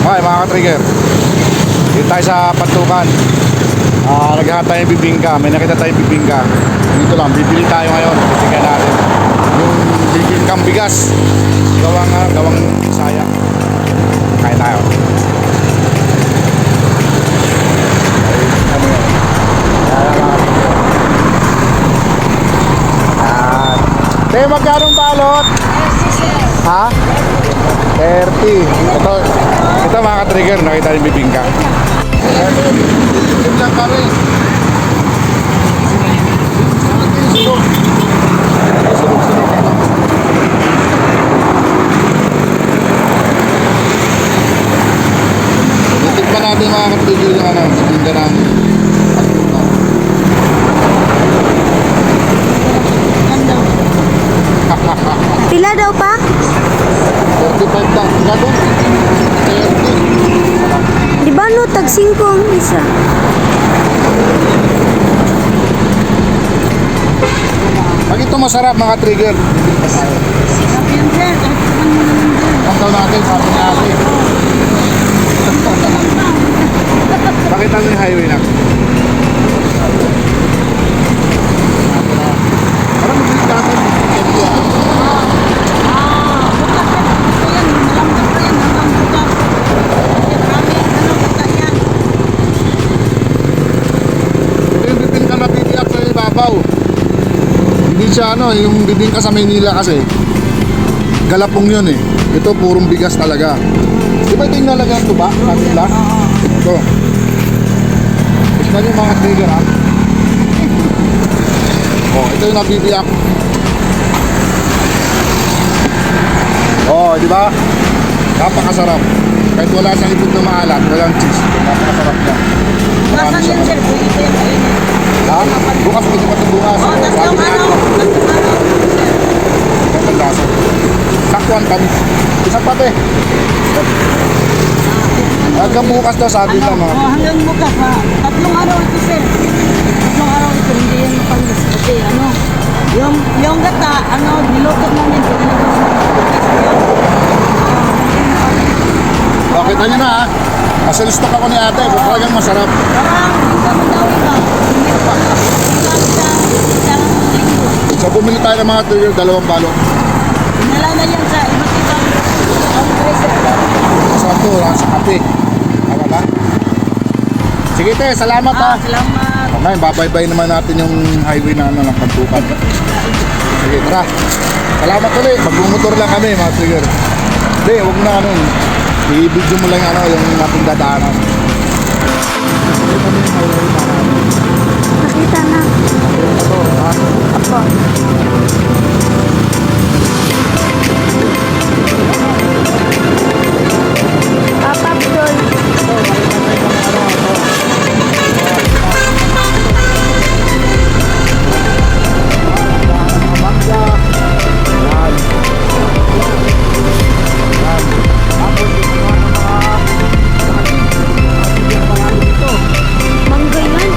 Okay mga ka-trigger, dito tayo sa Pantukan. Naghahanap tayo ng bibingka. May nakita tayong bibingka. Dito lang, bibili tayo ngayon. Bibigyan natin yung bibingkang bigas. Gawang sayang. Kain tayo. Te, magkanong balot? Ha? 30. Ito mga ka-trigger, nakita yung bibingka. Ito lang kami. Tikman natin mga ka-trigger yung bibingka namin. Pila daw pa? 35 lang. Pila doon? 30. Di ba no, tag 5 ang isa? Pag ito masarap mga trigger. Pagkaw natin, sabi natin. Pakita mo yung highway na. Parang mabilis natin. Hindi siya yung bibingka sa Maynila kasi galapong yun eh. Ito purong bigas talaga. Di ba ito yung nalagyan ito ba? Kanila? Ito. Tignan yung mga trigger ha. Oh, ito yung nabibiyak. Oh, di ba? Napakasarap. Kahit wala siyang ipot na maalat, walang cheese. Napakasarap niya. Basan yan sir, pwede ko yan kainin. Ha? Bukas, pwede pa ito bukas. Oo, Sabi tatlong niya araw. Ang lasa. Saktuan kami. Isang pate. Hanggang bukas daw sabi Ano? lang mga. Hanggang bukas ha. Tatlong araw ito sir. Tatlong araw ito, hindi yan mapangis. Kasi yung gata, niluto namin. Okay, tayo na ha. Asal stock ako ni ate. Talagang masarap. Parang hindi kami daw ito. Hindi pa. Isang linggo. So bumili tayo ng mga trigger, 2 balot. Dinala na yan sa iba't ibang compressor. Sa ito, sa kape. Tama ba? Sige te, salamat ha. Salamat. Okay, babaybay naman natin yung highway na ng Pantukan. Sige, tara. Salamat ulit. Magbumotor lang kami mga trigger. Hindi, huwag na i-video mo lang yung ating dadaanan. Nakita na. Ito, ha? Apo. Papapdol. Mangga yan.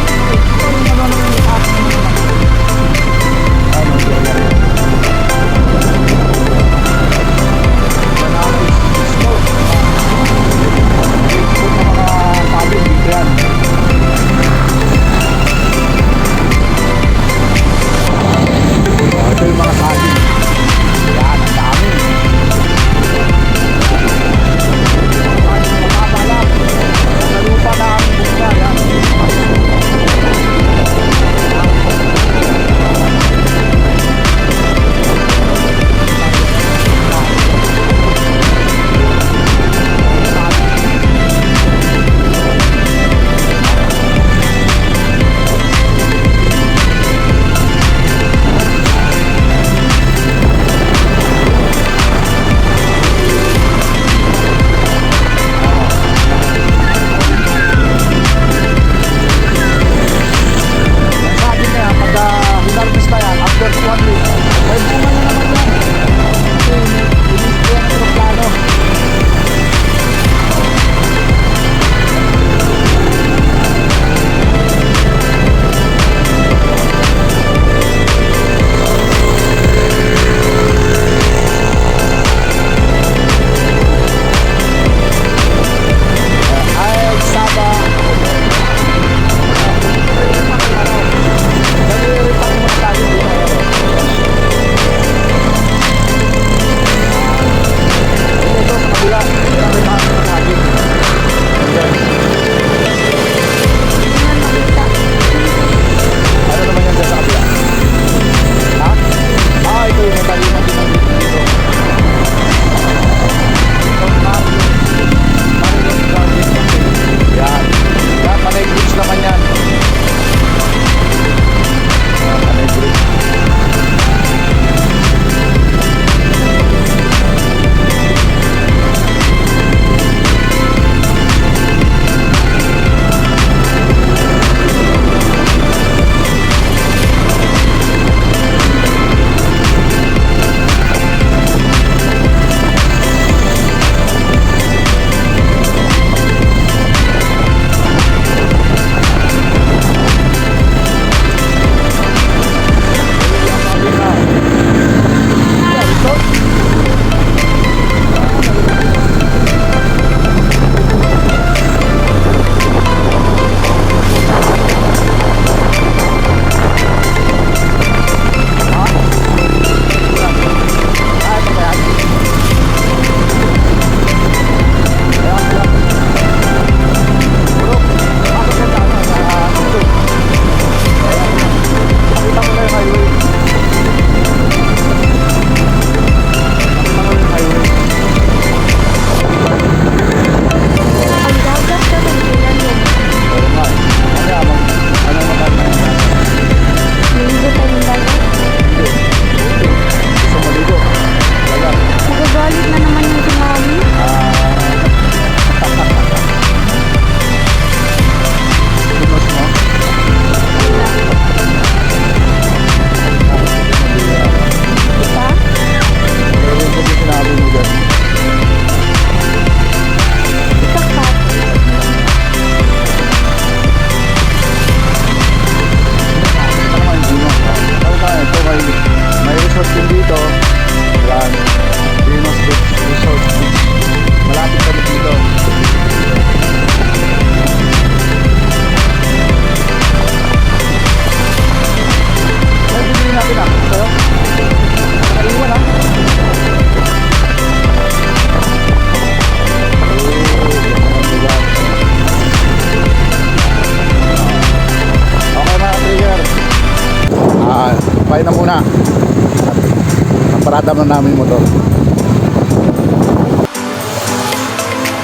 Dadam na namin yung motor.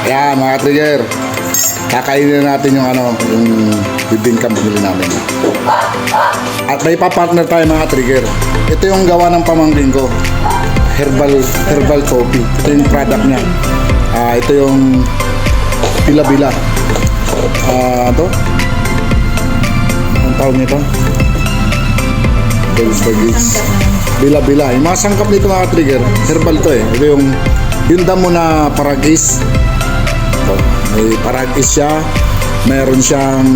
Ayan mga trigger. Kakainin na natin yung yung bibingka bumili namin. At may pa-partner tayo mga trigger. Ito yung gawa ng pamangkin ko. Herbal coffee. Ito yung product niya. Ito yung Bila-Bila. Ito. Ang tawag nito? Bila-Bila. Yung mga sangkap nito mga trigger, herbal to eh. Ito yung damo na paragis. Ito. May paragis siya. Meron siyang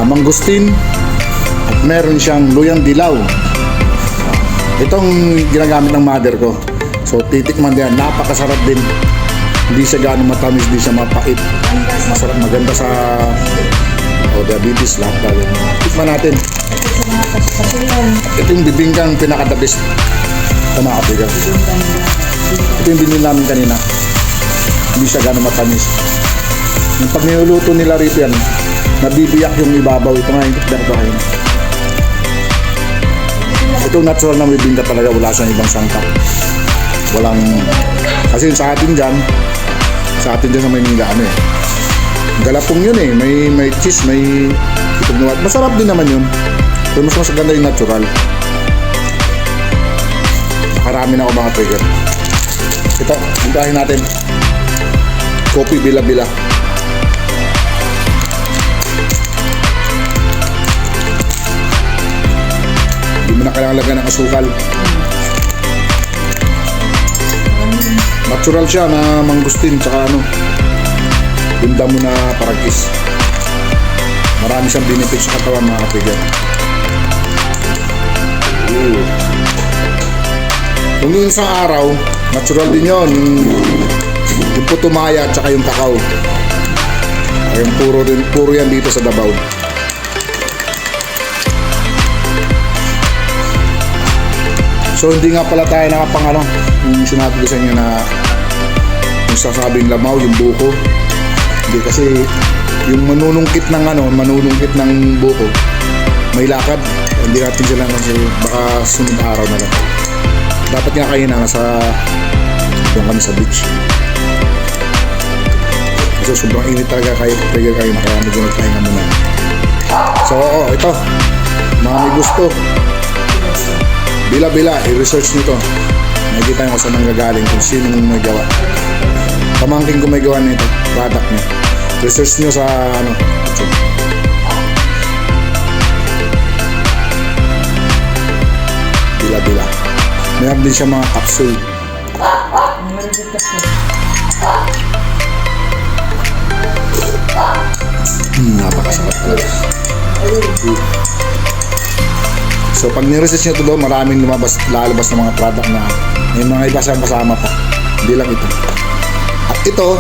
mangustin. At meron siyang luyang dilaw. Itong ginagamit ng mother ko. So titikman din. Napakasarap din. Hindi siya gaano matamis, hindi siya mapait. Masarap, maganda sa diabetes lahat lalo. Tikman natin. Ito yung bibingkang pinaka-the best sa mga kapigan. Ito yung binili namin kanina. Hindi siya gaano matamis. Yung pag niluluto nila rito yan, nabibiyak yung ibabaw. Ito nga yung ganito kayo. Ito natural na bibingka talaga, wala siyang ibang sangkap. Walang, kasi sa atin dyan sa Maynila galapong yun eh, may cheese, may itog na wat. Masarap din naman yun, pero mas ganda yung natural. Nakarami na ako mga trigger. Ito, hintahin natin coffee Bila-Bila. Hindi mo na kailangan lagyan ng asukal. Natural siya na mangustin tsaka yung damo na paragis. Marami siyang benefits sa katawan mga kapigan. Kung yung isang araw, natural din yun. Yung putumaya tsaka yung kakao. Yung puro yan dito sa Davao. So hindi nga pala tayo nakapang yung sinabi ko sa inyo na yung sasabing lamaw, yung buko. Hindi kasi yung manunungkit ng buko, may lakad. Hindi natin sila kasi baka sunod araw na lang. Dapat nga kayo na doon kami sa beach. Kasi sobrang init talaga kayo na kaya medyo nagpahinga muna. So ito, mga may gusto, Bila-Bila, i-research nito. Nakikita nyo kung saan nanggagaling, kung sino may gawa. Pamangkin ko may gawa nito, product niya. Research nyo sa Bila-Bila. Meron din siya mga capsule. Napakasarap talaga. So pag niresearch nyo ito doon, maraming lalabas ng mga product na may mga iba siyang kasama pa. Hindi lang ito. At ito,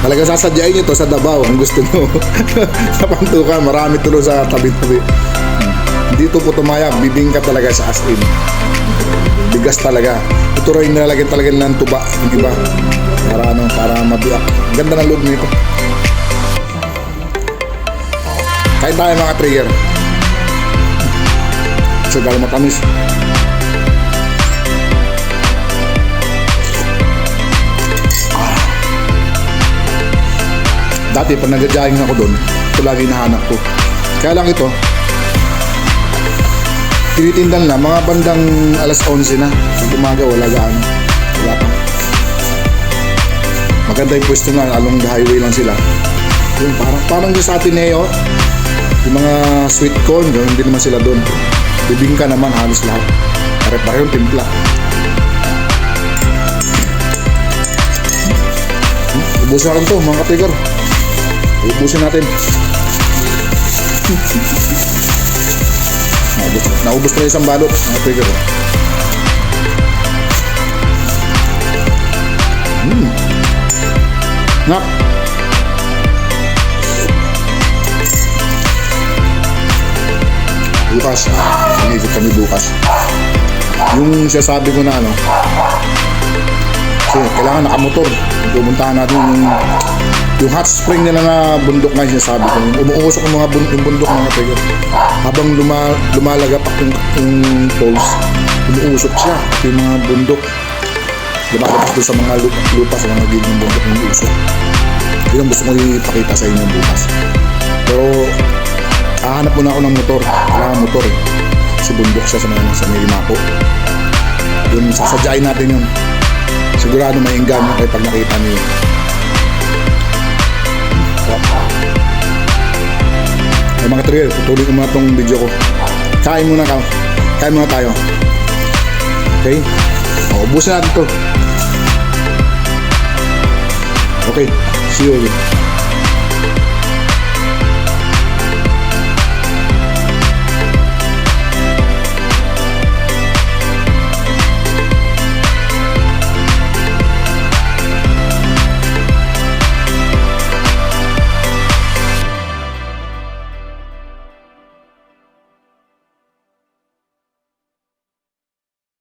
talagang sasadyain nyo ito sa Davao kung gusto nyo. Sa Pantukan, marami tulo sa tabi-tabi. Dito po tumaya, bibingka talaga sa as in. Bigas talaga. Ito rin nilalagyan talaga ng tuba, yung iba. Para mabiyak. Ganda ng loob nito. Kain tayo mga trigger. So galing matamis. Dati pag nag-jogging ako doon, ito lagi nahanap ko. Kaya lang ito, tinitindan na, mga bandang alas 11 na. Sa umaga, wala pa. Maganda yung pwesto na, along the highway lang sila. Yung parang yung sa atin yung mga sweet corn, ganoon din naman sila doon. Bibingka naman halos lahat. Pare-pareho yung timpla. Ubusin natin to mga katigar. Ubusin natin. Naubos na isang balot mga katigar. Ngap. Bukas, ikot kami bukas. Yung sinasabi ko na kasi kailangan nakamotor. Pupuntahan natin yung hot spring nila na bundok na sinasabi ko. Umuusok yung yung bundok mga trigger. Habang lumalagapak yung poles, Umuusok siya. Yung mga bundok. Lumalabas doon sa mga lupa, sa mga gilid ng bundok, umuusok. Yun ang gusto ko ipakita sa inyo bukas. Pero, hahanap muna ako ng motor. Kailangan motor eh. Kasi bundok siya sa may Limaco. Yun, sasadyain natin yun. Sigurado may engganyo kayo pag nakita niyo yun. Ay mga katrigger, tutuloy ko muna itong video ko. Kain muna tayo. Okay? O, ubusin natin to. Okay, see you again.